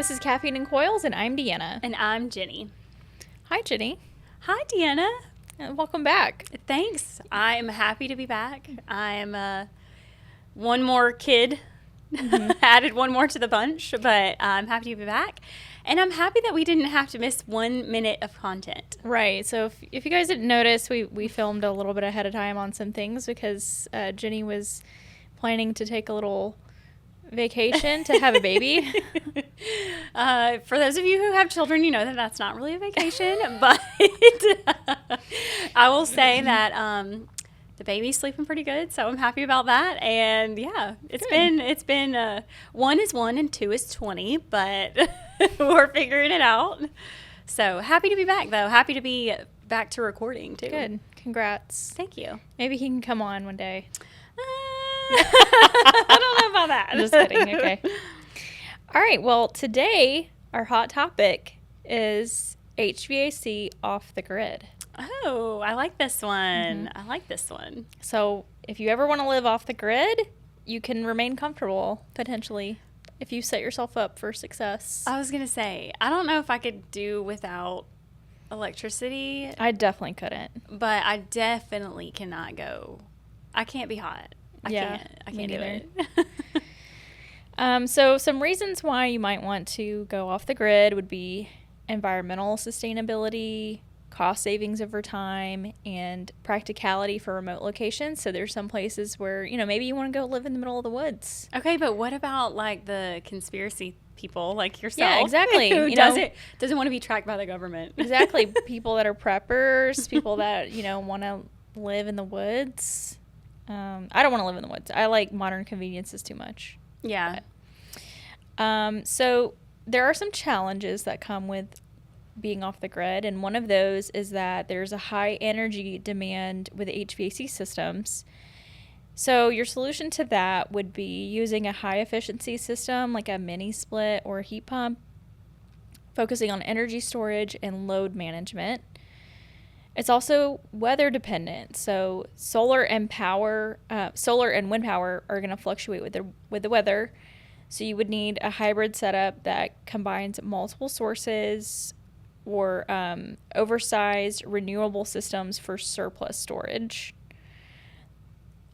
This is Caffeine and Coils, and I'm Deanna. And I'm Jenny. Hi, Jenny. Hi, Deanna. Welcome back. Thanks. I'm happy to be back. I'm one more kid, added one more to the bunch, but I'm happy to be back. And I'm happy that we didn't have to miss 1 minute of content. Right. So if you guys didn't notice, we filmed a little bit ahead of time on some things because Jenny was planning to take a little vacation to have a baby. For those of you who have children, you know that that's not really a vacation, but I will say that the baby's sleeping pretty good, so I'm happy about that. And yeah, it's been 1 is 1 and 2 is 20, but we're figuring it out. So happy to be back, though. Happy to be back to recording too. Good. Congrats. Thank you. Maybe he can come on one day. I don't know about that. Just kidding. Okay. All right. Well, today our hot topic is HVAC off the grid. Oh, I like this one. I like this one. So if you ever want to live off the grid, you can remain comfortable, potentially, if you set yourself up for success. I was going to say, I don't know if I could do without electricity. I definitely couldn't. But I definitely cannot go. I can't be hot. I can't do it. So some reasons why you might want to go off the grid would be environmental sustainability, cost savings over time, and practicality for remote locations. So there's some places where, maybe you want to go live in the middle of the woods. Okay, but what about like the conspiracy people like yourself? Yeah, exactly. Who doesn't want to be tracked by the government. Exactly. People that are preppers, people that, want to live in the woods. I don't want to live in the woods. I like modern conveniences too much. Yeah. So there are some challenges that come with being off the grid, and one of those is that there's a high energy demand with HVAC systems. So your solution to that would be using a high efficiency system like a mini split or a heat pump, focusing on energy storage and load management. It's also weather dependent. So solar and wind power are going to fluctuate with the weather. So you would need a hybrid setup that combines multiple sources or oversized renewable systems for surplus storage.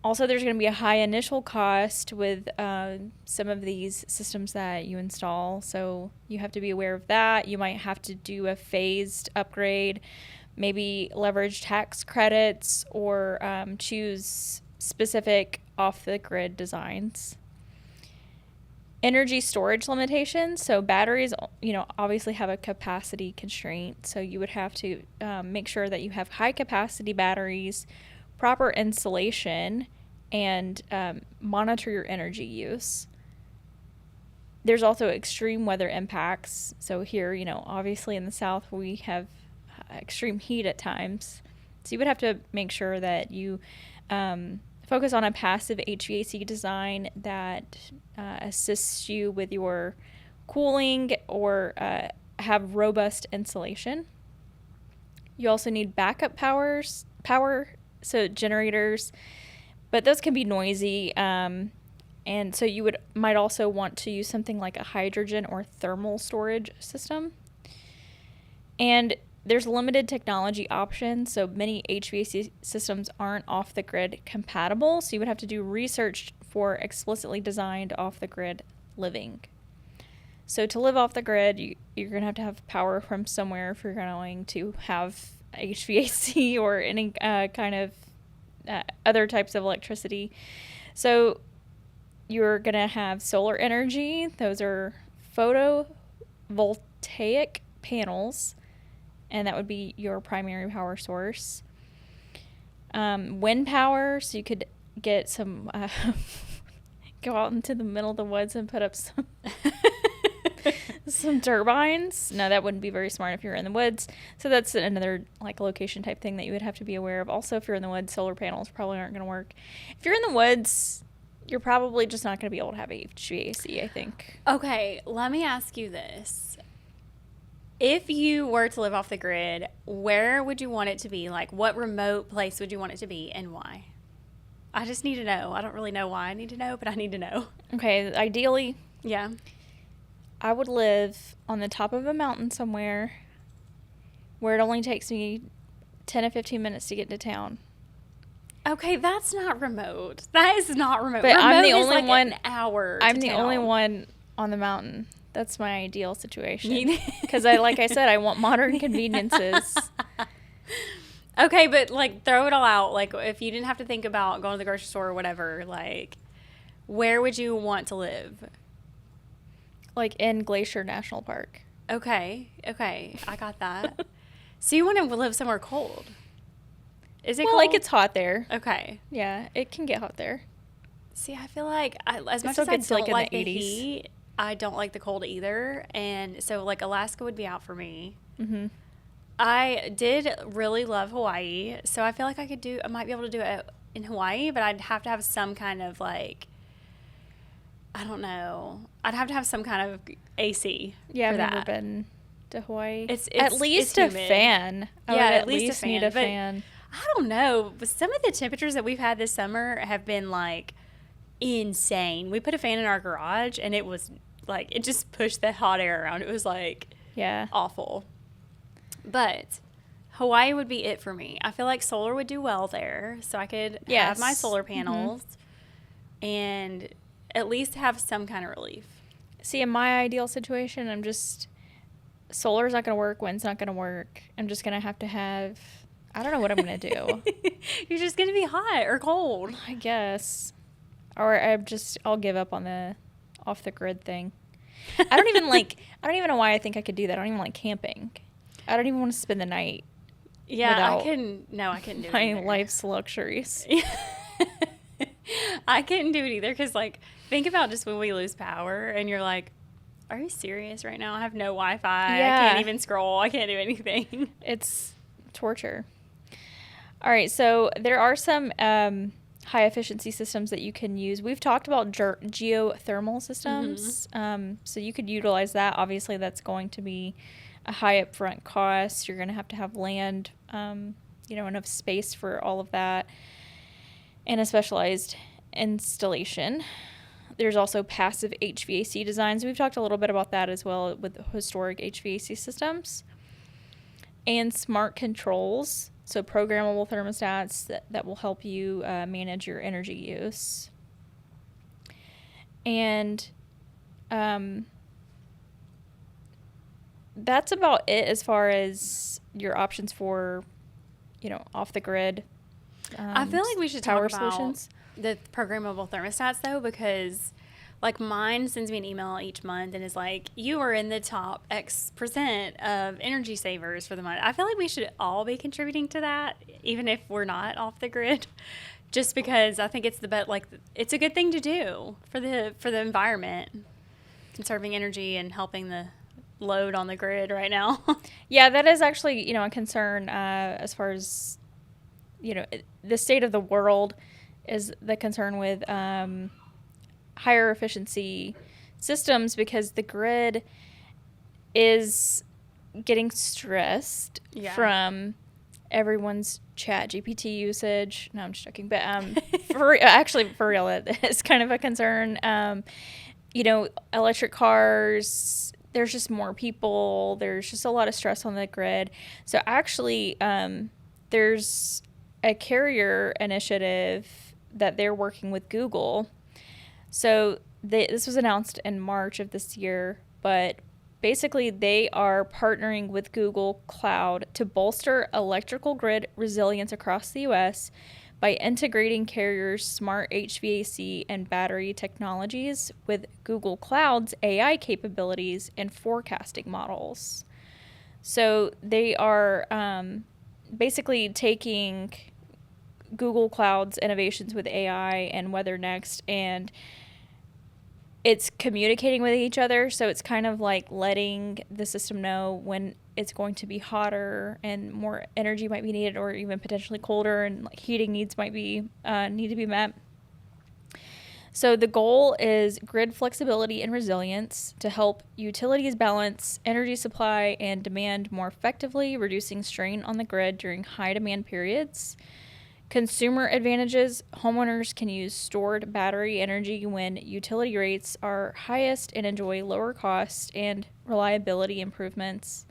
Also, there's going to be a high initial cost with some of these systems that you install. So you have to be aware of that. You might have to do a phased upgrade, maybe leverage tax credits, or choose specific off-the-grid designs. Energy storage limitations. So batteries, obviously have a capacity constraint. So you would have to make sure that you have high-capacity batteries, proper insulation, and monitor your energy use. There's also extreme weather impacts. So here, obviously in the South, we have extreme heat at times. So you would have to make sure that you focus on a passive HVAC design that assists you with your cooling or have robust insulation. You also need backup power, so generators, but those can be noisy. And so you might also want to use something like a hydrogen or thermal storage system. And there's limited technology options, so many HVAC systems aren't off-the-grid compatible, so you would have to do research for explicitly designed off-the-grid living. So to live off the grid, you're going to have power from somewhere if you're going to have HVAC or any kind of other types of electricity. So you're going to have solar energy. Those are photovoltaic panels, and that would be your primary power source. Wind power, so you could get some, go out into the middle of the woods and put up some turbines. No, that wouldn't be very smart if you're in the woods. So that's another location type thing that you would have to be aware of. Also, if you're in the woods, solar panels probably aren't going to work. If you're in the woods, you're probably just not going to be able to have HVAC, I think. Okay, let me ask you this. If you were to live off the grid, where would you want it to be? Like, what remote place would you want it to be, and why? I just need to know. I don't really know why I need to know, but I need to know. Okay, ideally, yeah, I would live on the top of a mountain somewhere where it only takes me 10 to 15 minutes to get to town. Okay, that's not remote. That is not remote. But remote I'm the is only like one. An hour. I'm to the town. only one on the mountain. That's my ideal situation. Because like I said, I want modern conveniences. Okay, but like throw it all out. Like if you didn't have to think about going to the grocery store or whatever, like where would you want to live? Like in Glacier National Park. Okay, I got that. So you want to live somewhere cold? Is it Well, cold? like it's hot there. Okay. Yeah, it can get hot there. See, I feel like as much still as I gets to, don't like, like in the the 80s. heat, I don't like the cold either. And so like Alaska would be out for me. Mm-hmm. I did really love Hawaii, so I feel like I might be able to do it in Hawaii, but I'd have to have some kind of like, I don't know. I'd have to have some kind of AC. Yeah, for I've never that. been to Hawaii. It's at least it's a humid. fan. I Yeah, would at least a need a fan, but- fan. I don't know. But some of the temperatures that we've had this summer have been like insane. We put a fan in our garage and it was like, it just pushed the hot air around. It was like Yeah. awful. But Hawaii would be it for me. I feel like solar would do well there. So I could have my Yes. solar panels and at least have some kind of relief. See, in my ideal situation, I'm just solar's not going to work, wind's not going to work. I'm just going to have I don't know what I'm going to do. You're just going to be hot or cold. I guess. Or I'll give up on the off the grid thing. I don't even know why I think I could do that. I don't even like camping. I don't even want to spend the night. Yeah, without I couldn't do it my either. life's luxuries. I couldn't do it either because, like, think about just when we lose power and you're like, are you serious right now? I have no Wi-Fi. Yeah. I can't even scroll. I can't do anything. It's torture. All right, so there are some high efficiency systems that you can use. We've talked about geothermal systems, so you could utilize that. Obviously, that's going to be a high upfront cost. You're going to have land, enough space for all of that, and a specialized installation. There's also passive HVAC designs. We've talked a little bit about that as well with historic HVAC systems. And smart controls, so programmable thermostats that will help you manage your energy use. And that's about it as far as your options for, off the grid. I feel like we should power talk about solutions. the programmable thermostats, though, because, like, mine sends me an email each month and is like, you are in the top X% of energy savers for the month. I feel like we should all be contributing to that, even if we're not off the grid, just because I think it's it's a good thing to do for the environment, conserving energy and helping the load on the grid right now. Yeah, that is actually, a concern as far as, the state of the world is the concern with higher efficiency systems, because the grid is getting stressed from everyone's chat GPT usage. No, I'm just joking. But for real, it is kind of a concern. Electric cars, there's just more people. There's just a lot of stress on the grid. So actually, there's a carrier initiative that they're working with Google. So this was announced in March of this year, but basically they are partnering with Google Cloud to bolster electrical grid resilience across the U.S. by integrating carriers' smart HVAC and battery technologies with Google Cloud's AI capabilities and forecasting models. So they are basically taking Google Cloud's innovations with AI and Weather Next, and it's communicating with each other. So it's kind of like letting the system know when it's going to be hotter and more energy might be needed, or even potentially colder, and like heating needs might be need to be met. So the goal is grid flexibility and resilience to help utilities balance energy supply and demand more effectively, reducing strain on the grid during high demand periods. Consumer advantages: homeowners can use stored battery energy when utility rates are highest and enjoy lower cost and reliability improvements.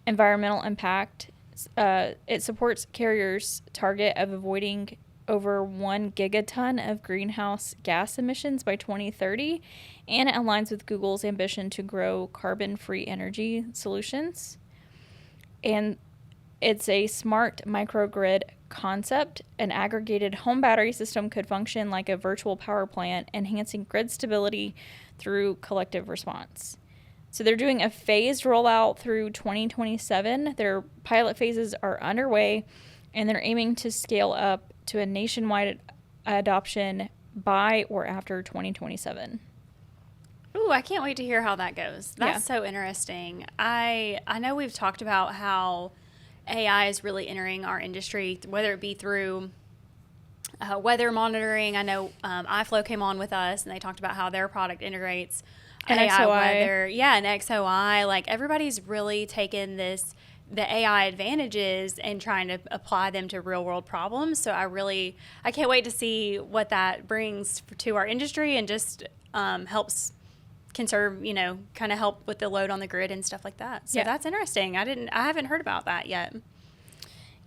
Environmental impact: it supports carriers' target of avoiding over 1 gigaton of greenhouse gas emissions by 2030, and it aligns with Google's ambition to grow carbon-free energy solutions. And it's a smart microgrid concept. An aggregated home battery system could function like a virtual power plant, enhancing grid stability through collective response. So they're doing a phased rollout through 2027. Their pilot phases are underway, and they're aiming to scale up to a nationwide adoption by or after 2027. Ooh, I can't wait to hear how that goes. That's so interesting. I know we've talked about how AI is really entering our industry, whether it be through weather monitoring. I know iFlow came on with us, and they talked about how their product integrates And AI XOI. weather. Yeah, and XOI. Like, everybody's really taken the AI advantages and trying to apply them to real world problems. So I can't wait to see what that brings to our industry, and just helps conserve, kind of help with the load on the grid and stuff like that. So that's interesting. I haven't heard about that yet.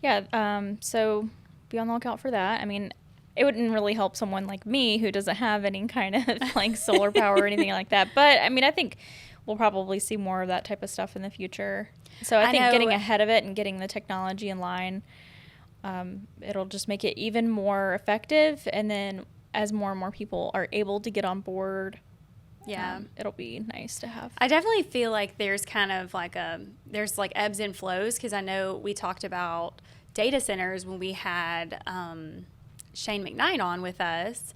Yeah, so be on the lookout for that. I mean, it wouldn't really help someone like me who doesn't have any kind of like solar power or anything like that. But I mean, I think we'll probably see more of that type of stuff in the future. So I think getting ahead of it and getting the technology in line, it'll just make it even more effective. And then as more and more people are able to get on board, it'll be nice to have. I definitely feel like there's kind of like there's like ebbs and flows, because I know we talked about data centers when we had Shane McKnight on with us,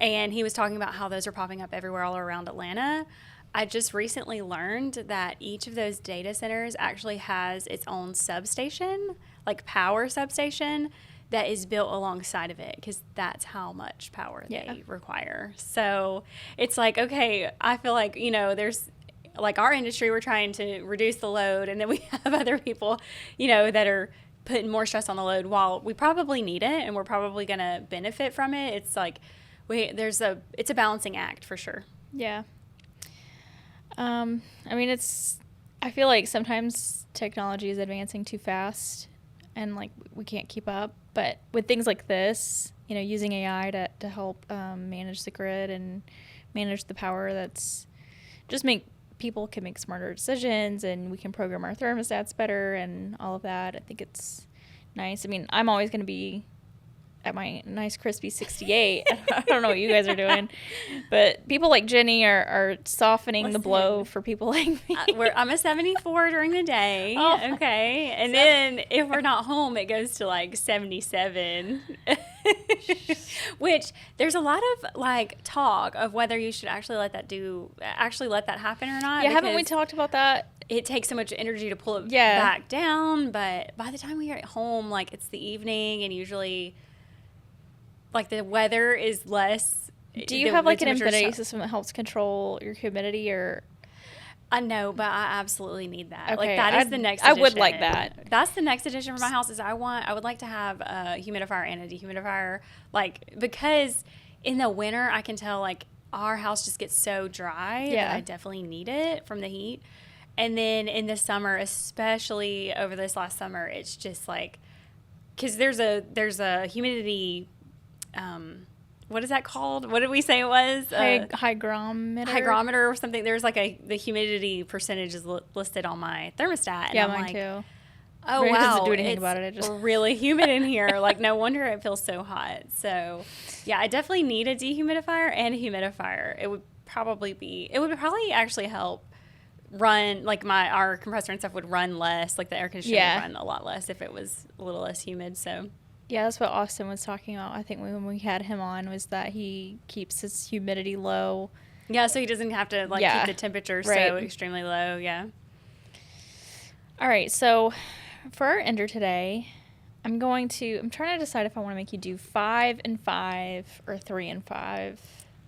and he was talking about how those are popping up everywhere all around Atlanta. I just recently learned that each of those data centers actually has its own substation, like power substation, that is built alongside of it, because that's how much power they require. So it's like, okay, I feel like, there's like our industry, we're trying to reduce the load, and then we have other people, that are putting more stress on the load while we probably need it and we're probably going to benefit from it. It's like it's a balancing act for sure. Yeah. I mean, I feel like sometimes technology is advancing too fast and like we can't keep up. But with things like this, using AI to help manage the grid and manage the power, that's just people can make smarter decisions, and we can program our thermostats better and all of that. I think it's nice. I mean, I'm always going to be at my nice crispy 68. I don't know what you guys are doing, but people like Jenny are softening the blow for people like me. I'm a 74 during the day. Oh. Okay. And then if we're not home, it goes to like 77, which there's a lot of like talk of whether you should actually let that happen or not. Yeah. Haven't we talked about that? It takes so much energy to pull it back down. But by the time we are at home, like it's the evening, and usually like the weather is less. Do you have like an embedded system that helps control your humidity, or? I know, but I absolutely need that. Okay, like that is the next addition. I would like that. That's the next addition for my house. Is I would like to have a humidifier and a dehumidifier, like, because in the winter I can tell like our house just gets so dry that I definitely need it from the heat. And then in the summer, especially over this last summer, it's just like, because there's a humidity. What is that called? What did we say it was? Hygrometer. Hygrometer or something. There's like the humidity percentage is listed on my thermostat. And mine too. Oh, Ray wow. doesn't do anything about it. It's really humid in here. Like, no wonder it feels so hot. So, yeah, I definitely need a dehumidifier and a humidifier. It would probably actually help run, like our compressor and stuff would run less. Like the air conditioner would run a lot less if it was a little less humid. So. Yeah, that's what Austin was talking about. I think when we had him on, was that he keeps his humidity low. Yeah, so he doesn't have to keep the temperature so extremely low. Yeah. All right, so for our ender today, I'm trying to decide if I want to make you do 5 and 5 or 3 and 5.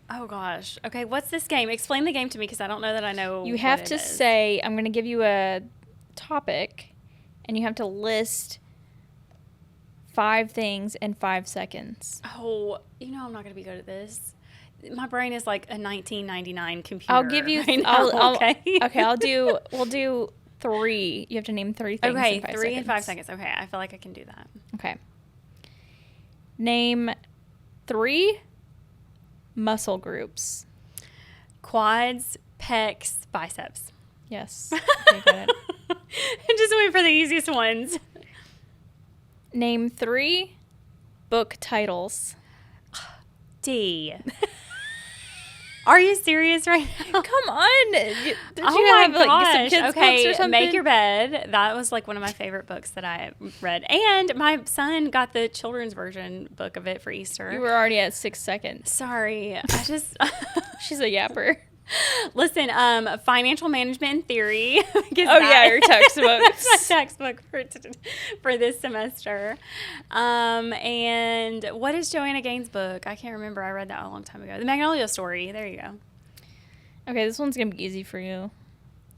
Oh gosh. Okay, what's this game? Explain the game to me, because I don't know that I know. You have to say, I'm going to give you a topic, and you have to list 5 things in 5 seconds. Oh, I'm not going to be good at this. My brain is like a 1999 computer. I'll give you. Right now, okay. Okay. We'll do 3. You have to name 3 things. Okay, in 5 3 seconds. in 5 seconds. Okay, I feel like I can do that. Okay. Name 3 muscle groups. Quads, pecs, biceps. Yes. Okay, got it. I just went for the easiest ones. Name 3 book titles. D. Are you serious right now? Come on. Did you Oh have my like some gosh. kids Okay, books or something? Make Your Bed. That was like one of my favorite books that I read. And my son got the children's version book of it for Easter. You were already at 6 seconds. Sorry. I just She's a yapper. Listen, Financial Management and Theory. Oh yeah, your textbooks. That's my textbook for this semester. And what is Joanna Gaines' book? I can't remember. I read that a long time ago. The Magnolia Story. There you go. Okay, this one's gonna be easy for you.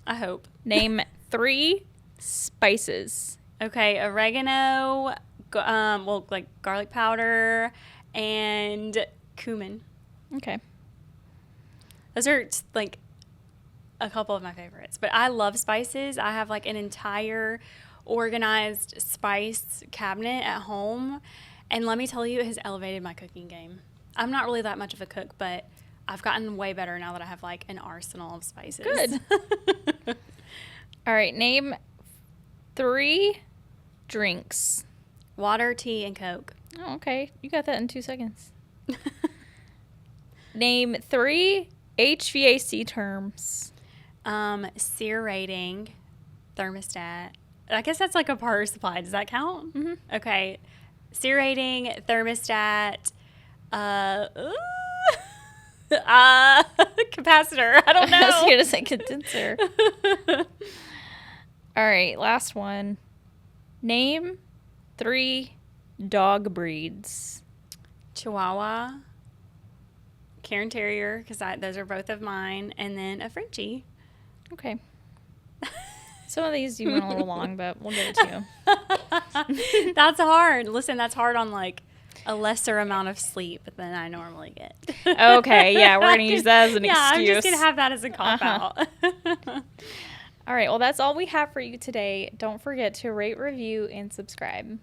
I hope. Name 3 spices. Okay, oregano, like garlic powder, and cumin. Okay. Those are like a couple of my favorites. But I love spices. I have like an entire organized spice cabinet at home. And let me tell you, it has elevated my cooking game. I'm not really that much of a cook, but I've gotten way better now that I have like an arsenal of spices. Good. All right, name 3 drinks. Water, tea, and Coke. Oh, okay. You got that in 2 seconds. Name 3 HVAC terms. Sear rating, thermostat. I guess that's like a power supply. Does that count? Mm-hmm. Okay. Sear rating, thermostat, capacitor. I don't know. I was going to say condenser. All right, last one. Name 3 dog breeds. Chihuahua, Cairn Terrier, because those are both of mine, and then a Frenchie. Okay. Some of these you went a little long, but we'll give it to you. That's hard. Listen, that's hard on like a lesser amount of sleep than I normally get. Okay, yeah, we're going to use that as an excuse. I'm just going to have that as a cop-out. All right, well, that's all we have for you today. Don't forget to rate, review, and subscribe.